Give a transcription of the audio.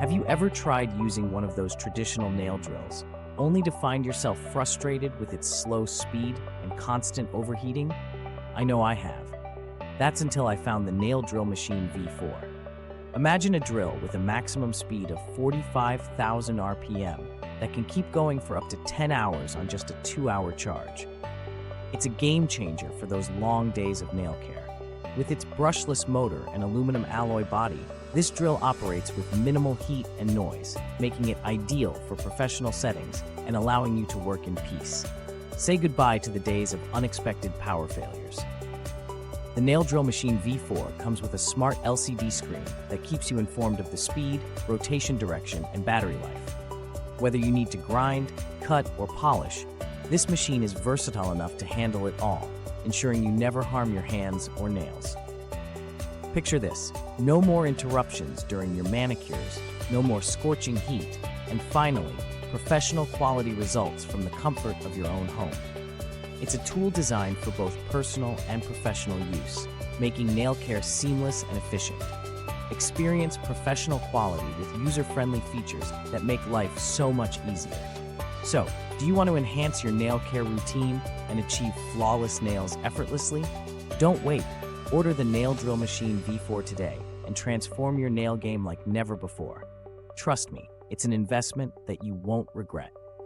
Have you ever tried using one of those traditional nail drills, only to find yourself frustrated with its slow speed and constant overheating? I know I have. That's until I found the Nail Drill Machine V4. Imagine a drill with a maximum speed of 45,000 RPM that can keep going for up to 10 hours on just a 2-hour charge. It's a game changer for those long days of nail care. With its brushless motor and aluminum alloy body, this drill operates with minimal heat and noise, making it ideal for professional settings and allowing you to work in peace. Say goodbye to the days of unexpected power failures. The Nail Drill Machine V4 comes with a smart LCD screen that keeps you informed of the speed, rotation direction, and battery life. Whether you need to grind, cut, or polish, this machine is versatile enough to handle it all, ensuring you never harm your hands or nails. Picture this: no more interruptions during your manicures, no more scorching heat, and finally, professional quality results from the comfort of your own home. It's a tool designed for both personal and professional use, making nail care seamless and efficient. Experience professional quality with user-friendly features that make life so much easier. So, do you want to enhance your nail care routine and achieve flawless nails effortlessly? Don't wait. Order the Nail Drill Machine V4 today and transform your nail game like never before. Trust me, it's an investment that you won't regret.